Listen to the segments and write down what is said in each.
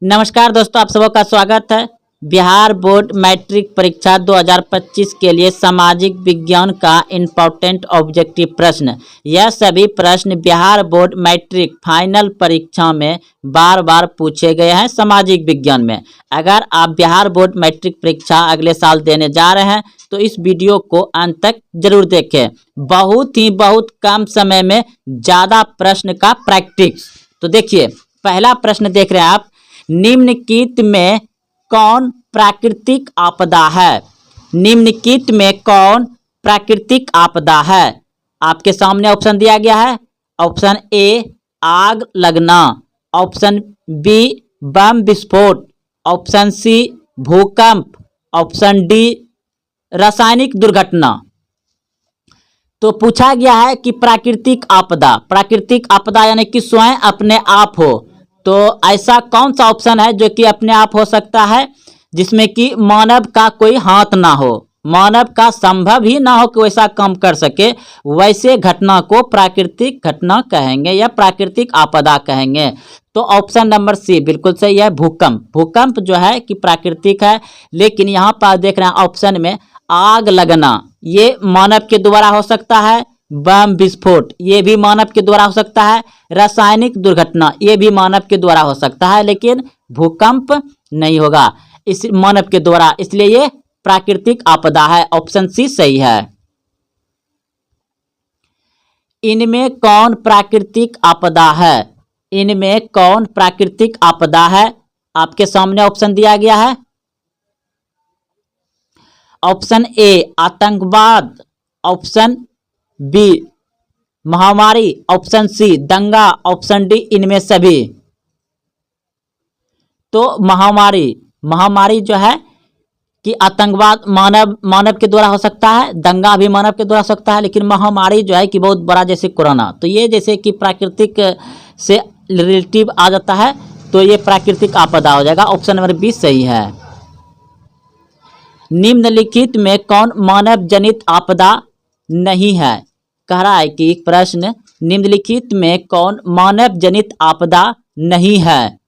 नमस्कार दोस्तों, आप सबका स्वागत है। बिहार बोर्ड मैट्रिक परीक्षा 2025 के लिए सामाजिक विज्ञान का इम्पोर्टेंट ऑब्जेक्टिव प्रश्न। यह सभी प्रश्न बिहार बोर्ड मैट्रिक फाइनल परीक्षा में बार बार पूछे गए हैं सामाजिक विज्ञान में। अगर आप बिहार बोर्ड मैट्रिक परीक्षा अगले साल देने जा रहे हैं तो इस वीडियो को अंत तक जरूर देखें। बहुत कम समय में ज़्यादा प्रश्न का प्रैक्टिस। तो देखिए, पहला प्रश्न देख रहे हैं आप। निम्नलिखित में कौन प्राकृतिक आपदा है? निम्नलिखित में कौन प्राकृतिक आपदा है? आपके सामने ऑप्शन दिया गया है। ऑप्शन ए आग लगना, ऑप्शन बी बम विस्फोट, ऑप्शन सी भूकंप, ऑप्शन डी रासायनिक दुर्घटना। तो पूछा गया है कि प्राकृतिक आपदा यानी कि स्वयं अपने आप हो, तो ऐसा कौन सा ऑप्शन है जो कि अपने आप हो सकता है, जिसमें कि मानव का कोई हाथ ना हो, मानव का संभव ही ना हो कि वैसा काम कर सके। वैसे घटना को प्राकृतिक घटना कहेंगे या प्राकृतिक आपदा कहेंगे। तो ऑप्शन नंबर सी बिल्कुल सही है, भूकंप जो है कि प्राकृतिक है। लेकिन यहाँ पर देख रहे हैं ऑप्शन में आग लगना, ये मानव के द्वारा हो सकता है। बम विस्फोट ये भी मानव के द्वारा हो सकता है। रासायनिक दुर्घटना ये भी मानव के द्वारा हो सकता है, लेकिन भूकंप नहीं होगा इस मानव के द्वारा, इसलिए ये प्राकृतिक आपदा है। ऑप्शन सी सही है। इनमें कौन प्राकृतिक आपदा है? इनमें कौन प्राकृतिक आपदा है? आपके सामने ऑप्शन दिया गया है। ऑप्शन ए आतंकवाद, ऑप्शन बी महामारी, ऑप्शन सी दंगा, ऑप्शन डी इनमें सभी। तो महामारी जो है कि आतंकवाद मानव के द्वारा हो सकता है, दंगा भी मानव के द्वारा हो सकता है, लेकिन महामारी जो है कि बहुत बड़ा, जैसे कोरोना, तो ये जैसे कि प्राकृतिक से रिलेटिव आ जाता है, तो ये प्राकृतिक आपदा हो जाएगा। ऑप्शन नंबर बी सही है। निम्नलिखित में कौन मानव जनित आपदा नहीं है? कह रहा है कि प्रश्न निम्नलिखित में कौन मानव जनित आपदा नहीं है?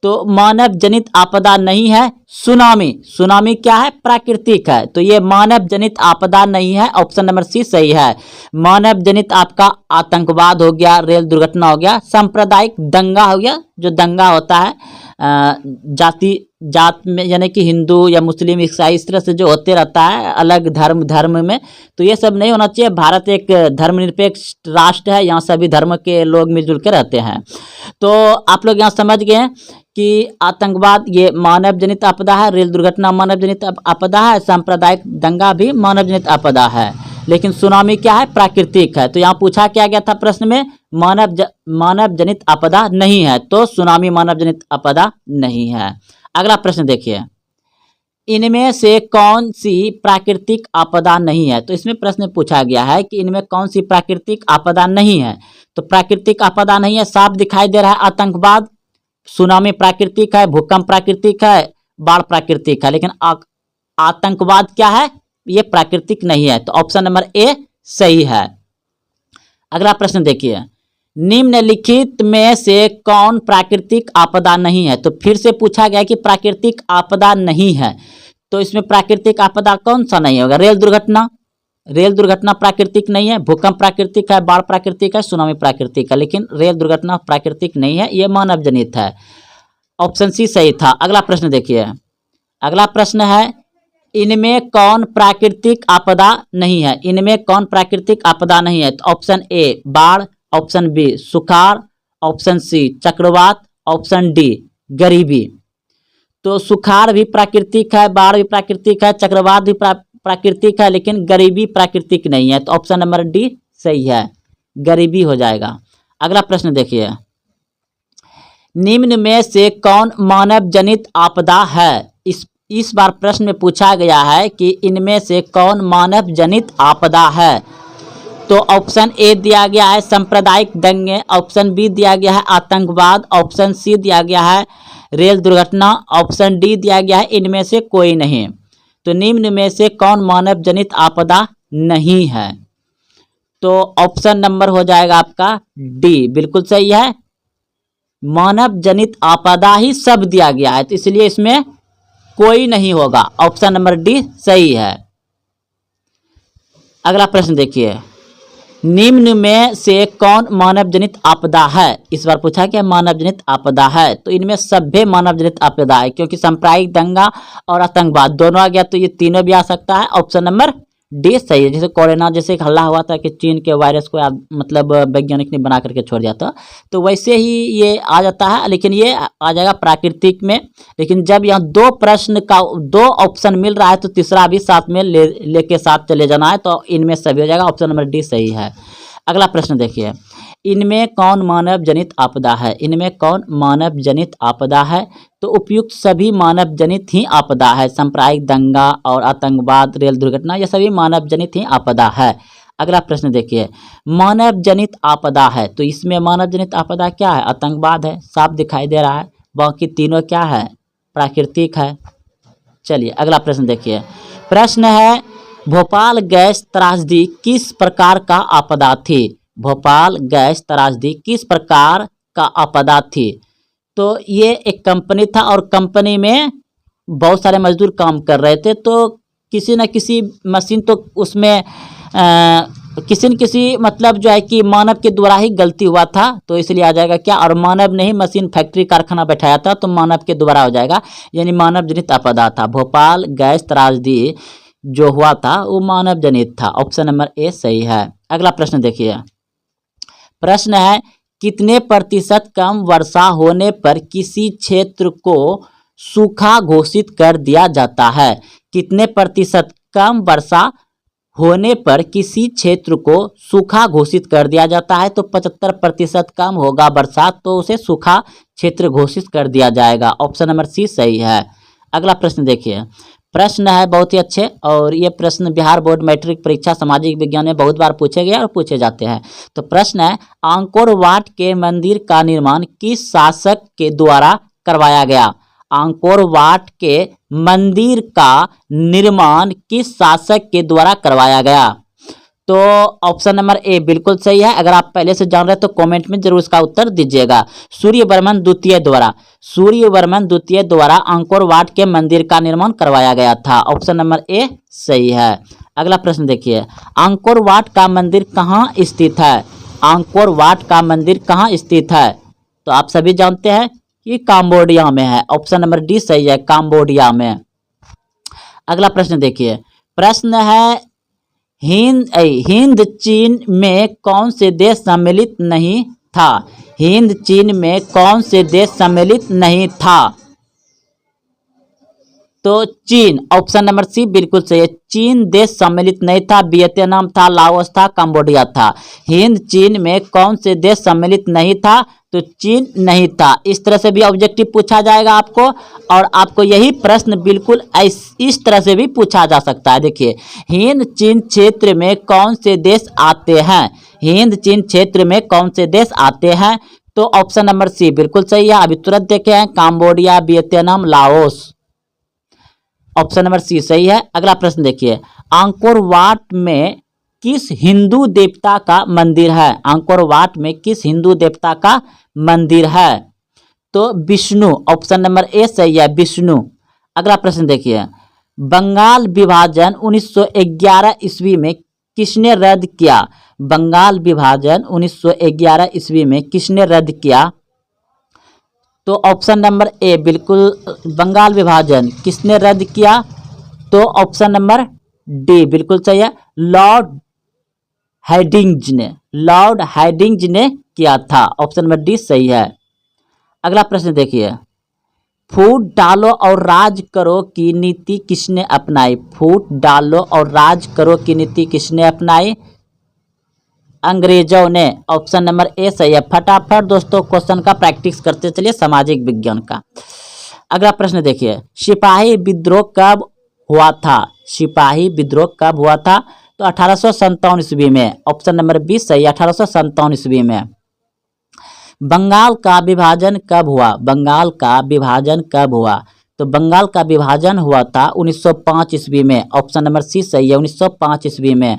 तो मानव जनित आपदा नहीं है सुनामी क्या है? प्राकृतिक है, तो ये मानव जनित आपदा नहीं है। ऑप्शन नंबर सी सही है। मानव जनित आपका आतंकवाद हो गया, रेल दुर्घटना हो गया, सांप्रदायिक दंगा हो गया, जो दंगा होता है जात में, यानी कि हिंदू या मुस्लिम ईसाई इस तरह से जो होते रहता है अलग धर्म में, तो ये सब नहीं होना चाहिए। भारत एक धर्मनिरपेक्ष राष्ट्र है, यहाँ सभी धर्म के लोग मिलजुल के रहते हैं। तो आप लोग यहाँ समझ गए कि आतंकवाद ये मानव जनित आपदा है, रेल दुर्घटना मानव जनित आपदा है, सांप्रदायिक दंगा भी मानव जनित आपदा है, लेकिन सुनामी क्या है? प्राकृतिक है। तो यहाँ पूछा क्या गया था प्रश्न में? मानव जनित आपदा नहीं है, तो सुनामी मानव जनित आपदा नहीं है। अगला प्रश्न देखिए, इनमें से कौन सी प्राकृतिक आपदा नहीं है? तो इसमें प्रश्न पूछा गया है कि इनमें कौन सी प्राकृतिक आपदा नहीं है। तो प्राकृतिक आपदा नहीं है, साफ दिखाई दे रहा है आतंकवाद, सुनामी प्राकृतिक है, भूकंप प्राकृतिक है, बाढ़ प्राकृतिक है, लेकिन आतंकवाद क्या है? ये प्राकृतिक नहीं है। तो ऑप्शन नंबर ए सही है। अगला प्रश्न देखिए, निम्नलिखित में से कौन प्राकृतिक आपदा नहीं है? तो फिर से पूछा गया कि प्राकृतिक आपदा नहीं है, तो इसमें प्राकृतिक आपदा कौन सा नहीं होगा? रेल दुर्घटना प्राकृतिक नहीं है, भूकंप प्राकृतिक है, बाढ़ प्राकृतिक है, सुनामी प्राकृतिक है, लेकिन रेल दुर्घटना प्राकृतिक नहीं है, ये मानव जनित है। ऑप्शन सी सही था। अगला प्रश्न देखिए, अगला प्रश्न है, इनमें कौन प्राकृतिक आपदा नहीं है? इनमें कौन प्राकृतिक आपदा नहीं है? तो ऑप्शन ए बाढ़, ऑप्शन बी सुखाड़, ऑप्शन सी चक्रवात, ऑप्शन डी गरीबी। तो सुखाड़ भी प्राकृतिक है, बाढ़ भी प्राकृतिक है, चक्रवात भी प्राकृतिक है, लेकिन गरीबी प्राकृतिक नहीं है। तो ऑप्शन नंबर डी सही है, गरीबी हो जाएगा। अगला प्रश्न देखिए, निम्न में से कौन मानव जनित आपदा है? इस बार प्रश्न में पूछा गया है कि इनमें से कौन मानव जनित आपदा है। तो ऑप्शन ए दिया गया है सांप्रदायिक दंगे, ऑप्शन बी दिया गया है आतंकवाद, ऑप्शन सी दिया गया है रेल दुर्घटना, ऑप्शन डी दिया गया है इनमें से कोई नहीं। तो निम्न में से कौन मानव जनित आपदा नहीं है? तो ऑप्शन नंबर हो जाएगा आपका डी, बिल्कुल सही है। मानव जनित आपदा ही सब दिया गया है, तो इसलिए इसमें कोई नहीं होगा। ऑप्शन नंबर डी सही है। अगला प्रश्न देखिए, निम्न में से कौन मानव जनित आपदा है? इस बार पूछा क्या मानव जनित आपदा है, तो इनमें सभ्य मानव जनित आपदा है, क्योंकि सांप्रदायिक दंगा और आतंकवाद दोनों आ गया, तो ये तीनों भी आ सकता है। ऑप्शन नंबर डी सही है। जैसे कोरोना, जैसे एक हल्ला हुआ था कि चीन के वायरस को मतलब वैज्ञानिक ने बना करके छोड़ दिया था, तो वैसे ही ये आ जाता है, लेकिन ये आ जाएगा प्राकृतिक में। लेकिन जब यहाँ दो प्रश्न का दो ऑप्शन मिल रहा है, तो तीसरा भी साथ में लेके साथ चले जाना है, तो इनमें सभी हो जाएगा। ऑप्शन नंबर डी सही है। अगला प्रश्न देखिए, इनमें कौन मानव जनित आपदा है? इनमें कौन मानव जनित आपदा है? तो उपयुक्त सभी मानव जनित ही आपदा है। सांप्रदायिक दंगा और आतंकवाद, रेल दुर्घटना, ये सभी मानव जनित ही आपदा है। अगला प्रश्न देखिए, मानव जनित आपदा है, तो इसमें मानव जनित आपदा क्या है? आतंकवाद है, साफ दिखाई दे रहा है। बाकी तीनों क्या है? प्राकृतिक है। चलिए अगला प्रश्न देखिए, प्रश्न है भोपाल गैस त्रासदी किस प्रकार का आपदा थी? भोपाल गैस त्रासदी किस प्रकार का आपदा थी? तो ये एक कंपनी था और कंपनी में बहुत सारे मजदूर काम कर रहे थे, तो किसी न किसी मशीन तो उसमें किसी न किसी मतलब जो है कि मानव के द्वारा ही गलती हुआ था, तो इसलिए आ जाएगा क्या? और मानव ने ही मशीन फैक्ट्री कारखाना बैठाया था, तो मानव के द्वारा हो जाएगा, यानी मानव जनित आपदा था। भोपाल गैस त्रासदी जो हुआ था वो मानव जनित था। ऑप्शन नंबर ए सही है। अगला प्रश्न देखिए, प्रश्न है कितने प्रतिशत कम वर्षा होने पर किसी क्षेत्र को सूखा घोषित कर दिया जाता है? कितने प्रतिशत कम वर्षा होने पर किसी क्षेत्र को सूखा घोषित कर दिया जाता है? तो 75% कम होगा बरसात, तो उसे सूखा क्षेत्र घोषित कर दिया जाएगा। ऑप्शन नंबर सी सही है। अगला प्रश्न देखिए, प्रश्न है बहुत ही अच्छे, और ये प्रश्न बिहार बोर्ड मैट्रिक परीक्षा सामाजिक विज्ञान में बहुत बार पूछे गए और पूछे जाते हैं। तो प्रश्न है आंकोर वाट के मंदिर का निर्माण किस शासक के द्वारा करवाया गया? आंकोर वाट के मंदिर का निर्माण किस शासक के द्वारा करवाया गया? तो ऑप्शन नंबर ए बिल्कुल सही है। अगर आप पहले से जान रहे हैं तो कमेंट में जरूर इसका उत्तर दीजिएगा। सूर्यवर्मन द्वितीय द्वारा, सूर्यवर्मन द्वितीय द्वारा आंकोर वाट के मंदिर का निर्माण करवाया गया था। ऑप्शन नंबर ए सही है। अगला प्रश्न देखिए, आंकोर वाट का मंदिर कहाँ स्थित है? आंकोर वाट का मंदिर कहाँ स्थित है? तो आप सभी जानते हैं कि काम्बोडिया में है। ऑप्शन नंबर डी सही है, काम्बोडिया में। अगला प्रश्न देखिए, प्रश्न है हिंद चीन में कौन से देश सम्मिलित नहीं था? हिंद चीन में कौन से देश सम्मिलित नहीं था? तो चीन, ऑप्शन नंबर सी बिल्कुल सही है। चीन देश सम्मिलित नहीं था, वियतनाम था, लाओस था, कंबोडिया था। हिंद चीन में कौन से देश सम्मिलित नहीं था? तो चीन नहीं था। इस तरह से भी ऑब्जेक्टिव पूछा जाएगा आपको, और आपको यही प्रश्न बिल्कुल इस तरह से भी पूछा जा सकता है। देखिए, हिंद चीन क्षेत्र में कौन से देश आते हैं? हिंद चीन क्षेत्र में कौन से देश आते हैं? तो ऑप्शन नंबर सी बिल्कुल सही है। अभी तुरंत देखे हैं, Cambodia, Vietnam, Laos. Option number C सही है। अगला प्रश्न देखिए, आंकोर वाट में किस हिंदू देवता का मंदिर है? आंकोर वाट में किस हिंदू देवता का मंदिर है? तो विष्णु। ऑप्शन नंबर ए सही है, विष्णु। अगला प्रश्न देखिए, बंगाल विभाजन 1911 ईस्वी में किसने रद्द किया? बंगाल विभाजन 1911 ईस्वी में किसने रद्द किया? तो ऑप्शन नंबर ए बिल्कुल, बंगाल विभाजन किसने रद्द किया? तो ऑप्शन नंबर डी बिल्कुल सही है, लॉर्ड हार्डिंज ने, लॉर्ड हार्डिंज ने किया था। ऑप्शन नंबर डी सही है। अगला प्रश्न देखिए, फूट डालो और राज करो की नीति किसने अपनाई? फूट डालो और राज करो की नीति किसने अपनाई? अंग्रेजों ने। ऑप्शन नंबर ए सही है। फटाफट दोस्तों क्वेश्चन का प्रैक्टिस करते चलिए सामाजिक विज्ञान का। अगला प्रश्न देखिए, सिपाही विद्रोह कब हुआ था? सिपाही विद्रोह कब हुआ था? तो 1857 ईस्वी में। ऑप्शन नंबर बी सही है, 1857 ईस्वी में। बंगाल का विभाजन कब हुआ? बंगाल का विभाजन कब हुआ? तो बंगाल का विभाजन हुआ था 1905 ईस्वी में। ऑप्शन नंबर सी सही है, 1905 ईस्वी में।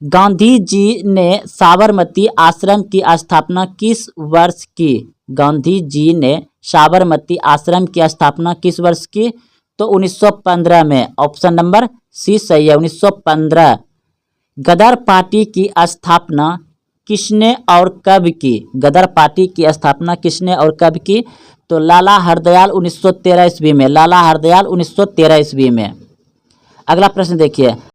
गांधी जी ने साबरमती आश्रम की स्थापना किस वर्ष की? गांधी जी ने साबरमती आश्रम की स्थापना किस वर्ष की? तो 1915 में। ऑप्शन नंबर सी सही है, 1915। गदर पार्टी की स्थापना किसने और कब की? गदर पार्टी की स्थापना किसने और कब की? तो लाला हरदयाल 1913 ईस्वी में। लाला हरदयाल 1913 ईस्वी में। अगला प्रश्न देखिए,